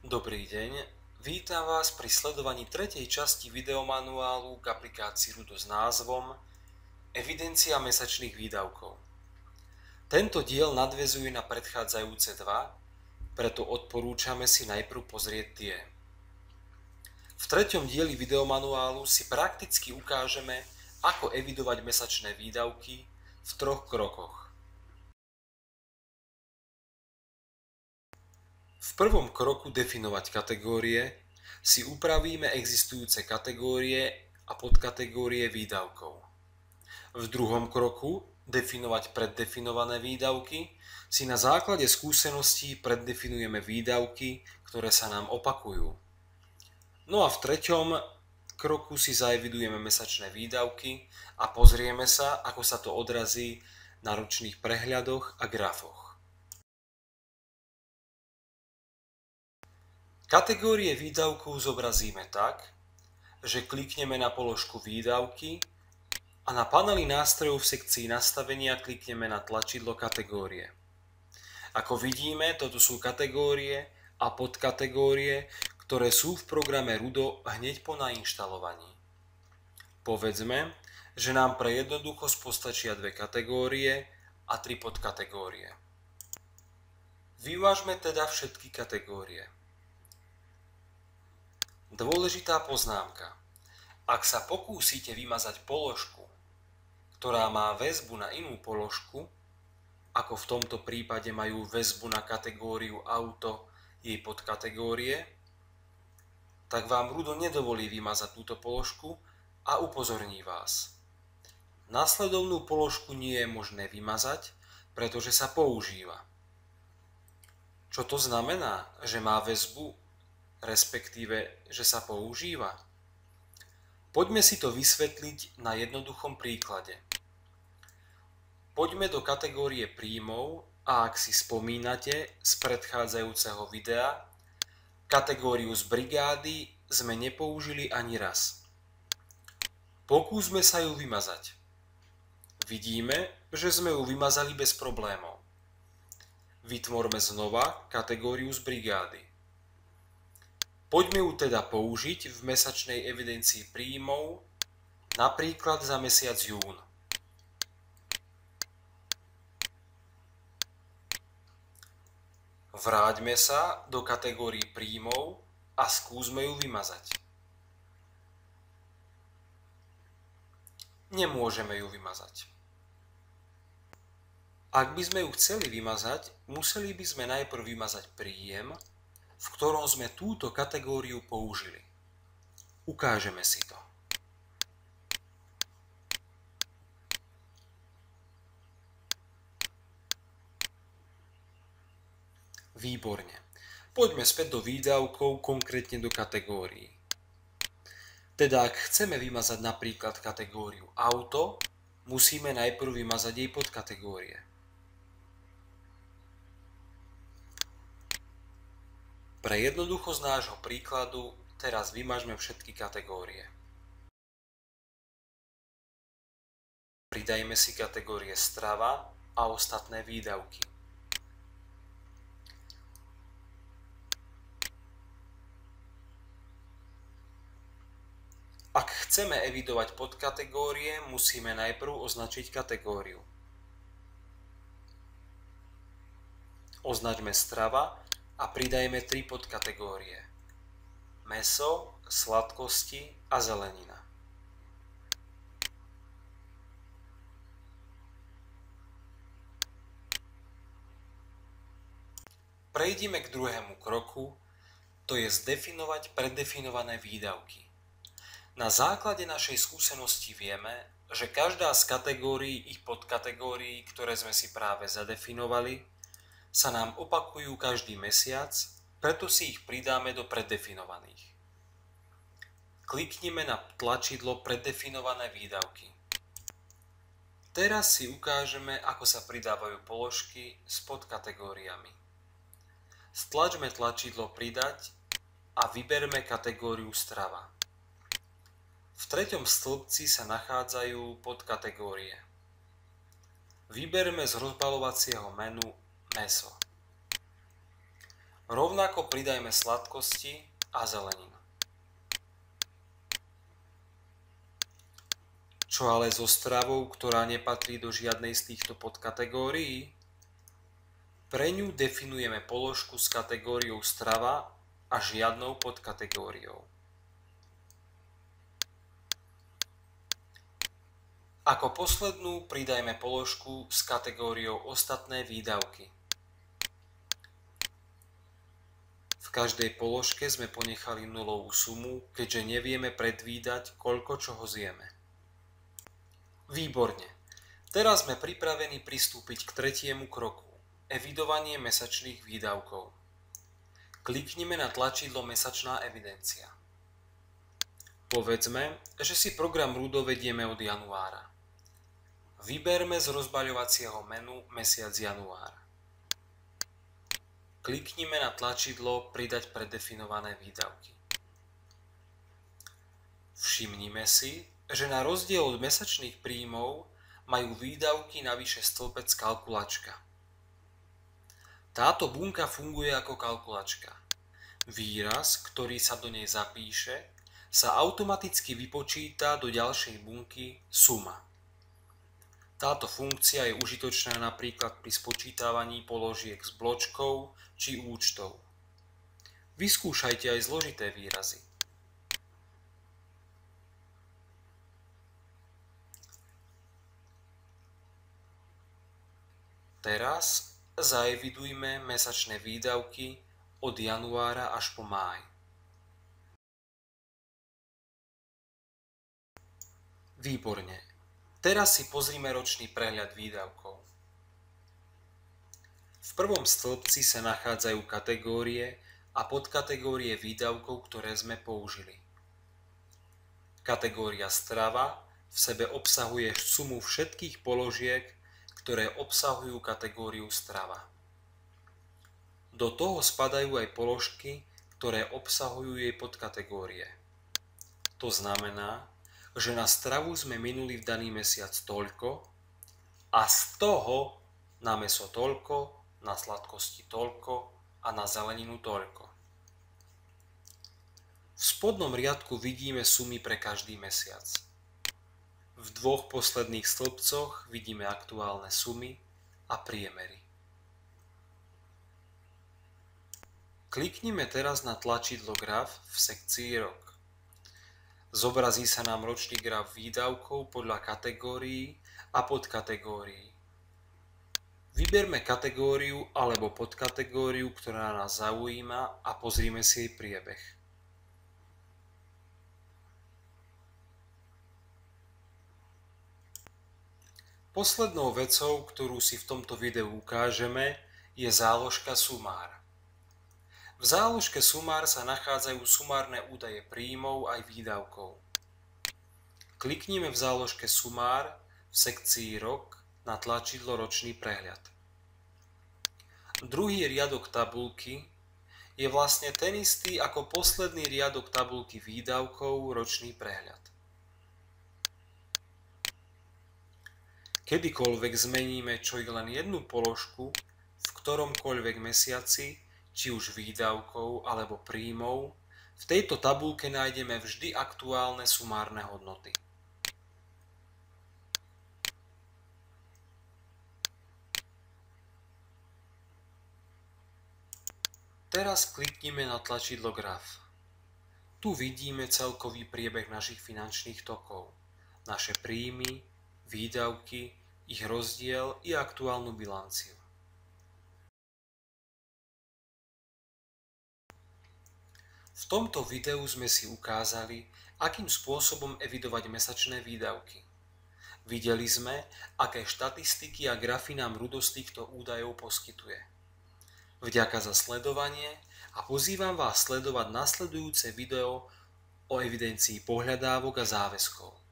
Dobrý deň, vítam vás pri sledovaní tretej časti videomanuálu k aplikácii Rudo s názvom Evidencia mesačných výdavkov. Tento diel nadväzuje na predchádzajúce dva, preto odporúčame si najprv pozrieť tie. V treťom dieli videomanuálu si prakticky ukážeme, ako evidovať mesačné výdavky v 3 krokoch. V prvom kroku definovať kategórie si upravíme existujúce kategórie a podkategórie výdavkov. V druhom kroku definovať preddefinované výdavky si na základe skúseností preddefinujeme výdavky, ktoré sa nám opakujú. No a v treťom kroku si zaevidujeme mesačné výdavky a pozrieme sa, ako sa to odrazí na ročných prehľadoch a grafoch. Kategórie výdavkov zobrazíme tak, že klikneme na položku Výdavky a na paneli nástrojov v sekcii Nastavenia klikneme na tlačidlo Kategórie. Ako vidíme, toto sú kategórie a podkategórie, ktoré sú v programe Rudo hneď po nainštalovaní. Povedzme, že nám pre jednoduchosť postačia 2 kategórie a 3 podkategórie. Vyvážme teda všetky kategórie. Dôležitá poznámka. Ak sa pokúsite vymazať položku, ktorá má väzbu na inú položku, ako v tomto prípade majú väzbu na kategóriu Auto jej podkategórie, tak vám Rudo nedovolí vymazať túto položku a upozorní vás. Nasledovnú položku nie je možné vymazať, pretože sa používa. Čo to znamená, že má väzbu, respektíve, že sa používa? Poďme si to vysvetliť na jednoduchom príklade. Poďme do kategórie príjmov a ak si spomínate z predchádzajúceho videa, kategóriu z brigády sme nepoužili ani raz. Pokúsme sa ju vymazať. Vidíme, že sme ju vymazali bez problémov. Vytvorme znova kategóriu z brigády. Poďme ju teda použiť v mesačnej evidencii príjmov, napríklad za mesiac jún. Vráťme sa do kategórií príjmov a skúsme ju vymazať. Nemôžeme ju vymazať. Ak by sme ju chceli vymazať, museli by sme najprv vymazať príjem, v ktorom sme túto kategóriu použili. Ukážeme si to. Výborne. Poďme späť do výdavkov, konkrétne do kategórií. Teda ak chceme vymazať napríklad kategóriu Auto, musíme najprv vymazať jej podkategórie. Pre jednoduchosť nášho príkladu teraz vymažme všetky kategórie. Pridajme si kategórie strava a ostatné výdavky. Ak chceme evidovať podkategórie, musíme najprv označiť kategóriu. Označme strava a pridajme 3 podkategórie. Mäso, sladkosti a zelenina. Prejdime k druhému kroku, to je zdefinovať preddefinované výdavky. Na základe našej skúsenosti vieme, že každá z kategórií ich podkategórií, ktoré sme si práve zadefinovali, sa nám opakujú každý mesiac, preto si ich pridáme do preddefinovaných. Kliknime na tlačidlo Preddefinované výdavky. Teraz si ukážeme, ako sa pridávajú položky s podkategóriami. Stlačme tlačidlo Pridať a vyberme kategóriu Strava. V 3. stĺpci sa nachádzajú podkategórie. Vyberme z rozbaľovacieho menu Mäso. Rovnako pridajme sladkosti a zeleninu. Čo ale so stravou, ktorá nepatrí do žiadnej z týchto podkategórií? Pre ňu definujeme položku s kategóriou strava a žiadnou podkategóriou. Ako poslednú pridajme položku s kategóriou ostatné výdavky. V každej položke sme ponechali nulovú sumu, keďže nevieme predvídať, koľko čoho zjeme. Výborne. Teraz sme pripravení pristúpiť k tretiemu kroku. Evidovanie mesačných výdavkov. Kliknime na tlačidlo Mesačná evidencia. Povedzme, že si program Rudo vedieme od januára. Vyberme z rozbaľovacieho menu mesiac január. Kliknime na tlačidlo Pridať predefinované výdavky. Všimnime si, že na rozdiel od mesačných príjmov majú výdavky navyše stĺpec kalkulačka. Táto bunka funguje ako kalkulačka. Výraz, ktorý sa do nej zapíše, sa automaticky vypočíta do ďalšej bunky suma. Táto funkcia je užitočná napríklad pri spočítavaní položiek s bločkou či účtou. Vyskúšajte aj zložité výrazy. Teraz zaevidujme mesačné výdavky od januára až po máj. Výborne. Teraz si pozrime ročný prehľad výdavkov. V prvom stĺpci sa nachádzajú kategórie a podkategórie výdavkov, ktoré sme použili. Kategória strava v sebe obsahuje sumu všetkých položiek, ktoré obsahujú kategóriu strava. Do toho spadajú aj položky, ktoré obsahujú jej podkategórie. To znamená, že na stravu sme minuli v daný mesiac toľko a z toho na mäso toľko, na sladkosti toľko a na zeleninu toľko. V spodnom riadku vidíme sumy pre každý mesiac. V dvoch posledných stĺpcoch vidíme aktuálne sumy a priemery. Kliknime teraz na tlačidlo Graf v sekcii Rok. Zobrazí sa nám ročný graf výdavkov podľa kategórií a podkategórií. Vyberme kategóriu alebo podkategóriu, ktorá nás zaujíma a pozrime si jej priebeh. Poslednou vecou, ktorú si v tomto videu ukážeme, je záložka Sumár. V záložke Sumár sa nachádzajú sumárne údaje príjmov aj výdavkov. Kliknime v záložke Sumár v sekcii Rok na tlačidlo Ročný prehľad. Druhý riadok tabuľky je vlastne ten istý ako posledný riadok tabuľky výdavkov Ročný prehľad. Kedykoľvek zmeníme čo i len jednu položku v ktoromkoľvek mesiaci, či už výdavkov alebo príjmov, v tejto tabuľke nájdeme vždy aktuálne sumárne hodnoty. Teraz kliknime na tlačidlo Graf. Tu vidíme celkový priebeh našich finančných tokov, naše príjmy, výdavky, ich rozdiel i aktuálnu bilanciu. V tomto videu sme si ukázali, akým spôsobom evidovať mesačné výdavky. Videli sme, aké štatistiky a grafy nám Rudo z týchto údajov poskytuje. Vďaka za sledovanie a pozývam vás sledovať nasledujúce video o evidencii pohľadávok a záväzkov.